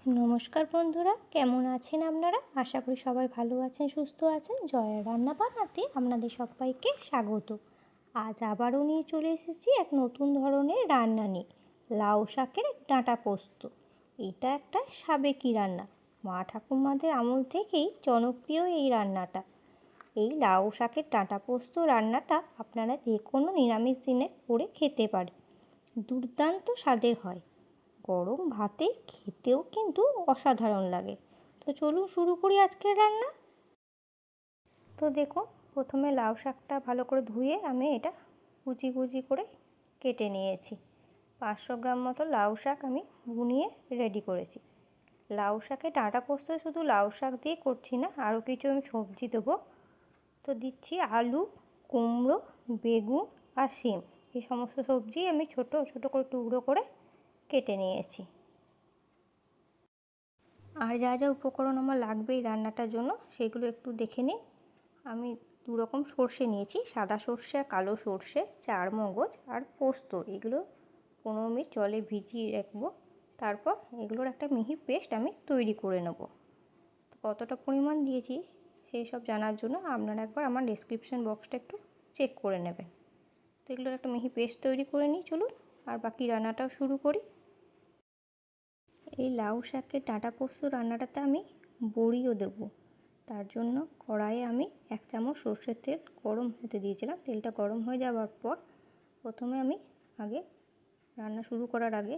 নমস্কার বন্ধুরা, কেমন আছেন আপনারা? আশা করি সবাই ভালো আছেন, সুস্থ আছেন। জয়ের রান্নাবান্নাতে আপনাদের সবাইকে স্বাগত। আজ আবারও নিয়ে চলে এসেছি এক নতুন ধরনের রান্না নিয়ে, লাউ শাকের ডাঁটা পোস্ত। এটা একটা সাবেকি রান্না, মা ঠাকুমাদের আমল থেকেই জনপ্রিয় এই রান্নাটা। এই লাউ শাকের ডাঁটা পোস্ত রান্নাটা আপনারা যে কোনো নিরামিষ দিনে করে খেতে পারেন। দুর্দান্ত স্বাদের হয়, গরম ভাতে খেতেও কিন্তু অসাধারণ লাগে। তো চলুন শুরু করি আজকের রান্না। তো দেখুন, প্রথমে লাউ শাকটা ভালো করে ধুয়ে আমি এটা কুচি কুচি করে কেটে নিয়েছি। 500 গ্রাম মতো লাউ শাক আমি ভুনিয়ে রেডি করেছি। লাউ শাকে ডাঁটা পোস্ত শুধু লাউ শাক দিয়ে করছি না, আরও কিছু আমি সবজি দেবো। তো দিচ্ছি আলু, কুমড়ো, বেগুন আর শিম। এই সমস্ত সবজি আমি ছোট ছোট করে টুকরো করে কেটে নিয়েছি। আর যা যা উপকরণ আমার লাগবে এই রান্নাটার জন্য সেগুলো একটু দেখে নিন। আমি দু রকম সর্ষে নিয়েছি, সাদা সর্ষে আর কালো সর্ষে, 4 মগজ আর পোস্ত। এগুলো 15 মিনিট জলে ভিজিয়ে রাখবো। তারপর এগুলোর একটা মিহি পেস্ট আমি তৈরি করে নেব। কতটা পরিমাণ দিয়েছি সেই সব জানার জন্য আপনারা একবার আমার ডেসক্রিপশন বক্সটা একটু চেক করে নেবেন। তো এগুলোর একটা মিহি পেস্ট তৈরি করে নিই, চলুন আর বাকি রান্নাটাও শুরু করি। এই লাউ শাকের ডাঁটা পোস্ত রান্নাটাতে আমি বড়িও দেবো। তার জন্য কড়াইয়ে আমি 1 চামচ সর্ষের তেল গরম হতে দিয়েছিলাম। তেলটা গরম হয়ে যাওয়ার পর প্রথমে আমি রান্না শুরু করার আগে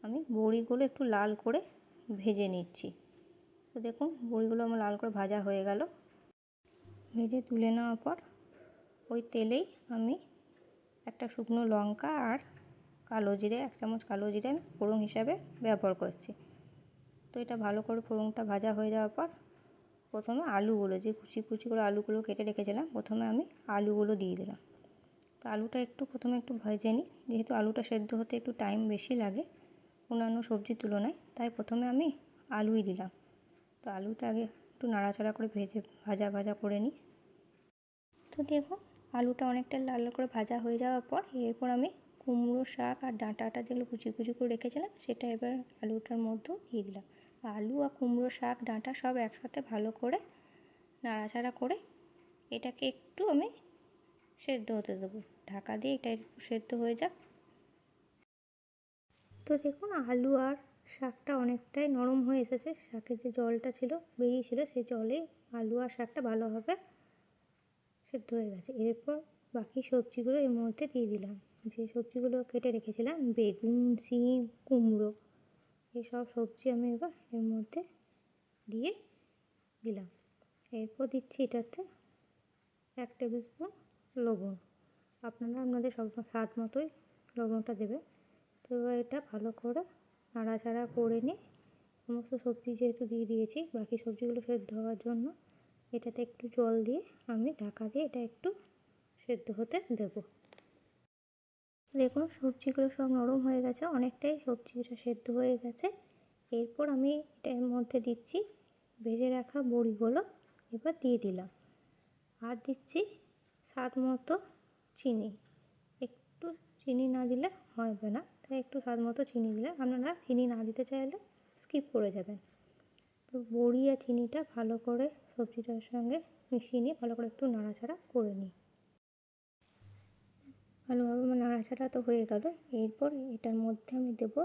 আমি বড়িগুলো একটু লাল করে ভেজে নিচ্ছি। তো দেখুন, বড়িগুলো আমার লাল করে ভাজা হয়ে গেল। ভেজে তুলে নেওয়ার পর ওই তেলেই আমি একটা শুকনো লঙ্কা আর কালো জিরে, 1 চামচ কালো জিরে আমি ফোড়ন হিসাবে ব্যবহার করছি। তো এটা ভালো করে ফোড়নটা ভাজা হয়ে যাওয়ার পর প্রথমে আলুগুলো, যে কুচি কুচি করে আলুগুলো কেটে রেখেছিলাম, প্রথমে আমি আলুগুলো দিয়ে দিলাম। তো আলুটা প্রথমে একটু ভেজে নিই, যেহেতু আলুটা সেদ্ধ হতে একটু টাইম বেশি লাগে অন্যান্য সবজির তুলনায়, তাই প্রথমে আমি আলুই দিলাম। তো আলুটা আগে একটু নাড়াচাড়া করে ভাজা করে নিই। তো দেখুন, আলুটা অনেকটা লাল করে ভাজা হয়ে যাওয়ার পর এরপর আমি কুমড়ো শাক আর ডাঁটাটা যেগুলো কুচি কুচি করে রেখেছিলাম সেটা এবার আলুটার মধ্যেও দিয়ে দিলাম। আলু আর কুমড়ো শাক ডাঁটা সব একসাথে ভালো করে নাড়াচাড়া করে এটাকে একটু আমি সেদ্ধ হতে দেবো। ঢাকা দিয়ে এটা একটু সেদ্ধ হয়ে যাক। তো দেখুন, আলু আর শাকটা অনেকটাই নরম হয়ে এসেছে। শাকের যে জলটা ছিল বেরিয়েছিল, সেই জলে আলু আর শাকটা ভালোভাবে সেদ্ধ হয়ে গেছে। এরপর বাকি সবজিগুলো এর মধ্যে দিয়ে দিলাম। যে সবজিগুলো কেটে রেখেছিলাম, বেগুন, শিম, কুমড়ো, এইসব সবজি আমি এবার এর মধ্যে দিয়ে দিলাম। এরপর দিচ্ছি এটাতে 1 টেবিল স্পুন লবণ। আপনারা আপনাদের সব স্বাদ মতোই লবণটা দেবেন। তো এবার এটা ভালো করে নাড়াচাড়া করে নিয়ে সমস্ত সবজি যেহেতু দিয়ে দিয়েছি, বাকি সবজিগুলো সেদ্ধ হওয়ার জন্য এটাতে একটু জল দিয়ে আমি ঢাকা দিয়ে এটা একটু সেদ্ধ হতে দেব। দেখুন, সবজিগুলো সব নরম হয়ে গেছে, অনেকটাই সবজিটা সেদ্ধ হয়ে গেছে। এরপর আমি এটার মধ্যে দিচ্ছি ভেজে রাখা বড়িগুলো, এবার দিয়ে দিলাম। আর দিচ্ছি স্বাদ মতো চিনি। একটু চিনি না দিলে হবে না, তাই একটু স্বাদ মতো চিনি দিলে, আপনারা চিনি না দিতে চাইলে স্কিপ করে যাবেন। তো বড়ি আর চিনিটা ভালো করে সবজিটার সঙ্গে মিশিয়ে নিয়ে ভালো করে একটু নাড়াচাড়া করে নিই। ভালোভাবে নাড়াচাড়া তো হয়ে গেল। এরপর এটার মধ্যে আমি দেবো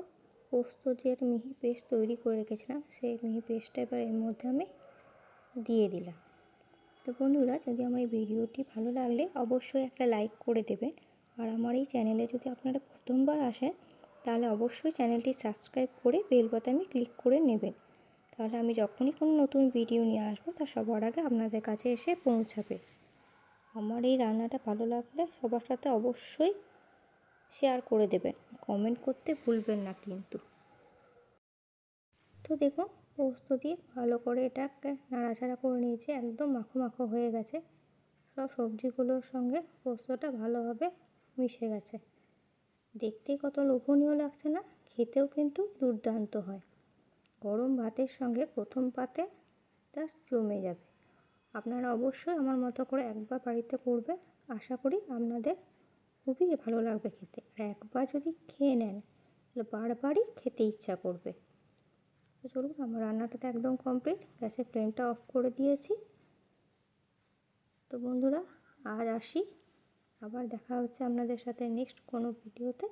পোস্ত, যে মিহি পেস্ট তৈরি করে রেখেছিলাম, সেই মিহি পেস্টটা এবার এর মধ্যে আমি দিয়ে দিলাম। তো বন্ধুরা, যদি আমার এই ভিডিওটি ভালো লাগলে অবশ্যই একটা লাইক করে দেবেন। আর আমার এই চ্যানেলে যদি আপনারা প্রথমবার আসেন তাহলে অবশ্যই চ্যানেলটি সাবস্ক্রাইব করে বেল বাটনে ক্লিক করে নেবেন। তাহলে আমি যখনই কোনো নতুন ভিডিও নিয়ে আসবো তা সবার আগে আপনাদের কাছে এসে পৌঁছাবে। আমার এই রান্নাটা ভালো লাগলে সবার সাথে অবশ্যই শেয়ার করে দেবেন, কমেন্ট করতে ভুলবেন না কিন্তু। তো দেখুন, পোস্ত দিয়ে ভালো করে এটাকে নাড়াচাড়া করে নিয়েছি, একদম মাখো মাখো হয়ে গেছে। সব সবজিগুলোর সঙ্গে পোস্তটা ভালোভাবে মিশে গেছে। দেখতেই কত লোভনীয় লাগছে না? খেতেও কিন্তু দুর্দান্ত হয়। গরম ভাতের সঙ্গে প্রথম পাতে জাস্ট জমে যাবে। আপনারা অবশ্যই আমার মতো করে একবার বাড়িতে করবেন, আশা করি আপনাদের খুবই ভালো লাগবে খেতে। আর একবার যদি খেয়ে নেন তাহলে বারবারই খেতে ইচ্ছা করবে। তো চলুন, আমার রান্নাটা তো একদম কমপ্লিট। গ্যাসের ফ্লেমটা অফ করে দিয়েছি। তো বন্ধুরা, আজ আসি, আবার দেখা হচ্ছে আপনাদের সাথে নেক্সট কোনো ভিডিওতে।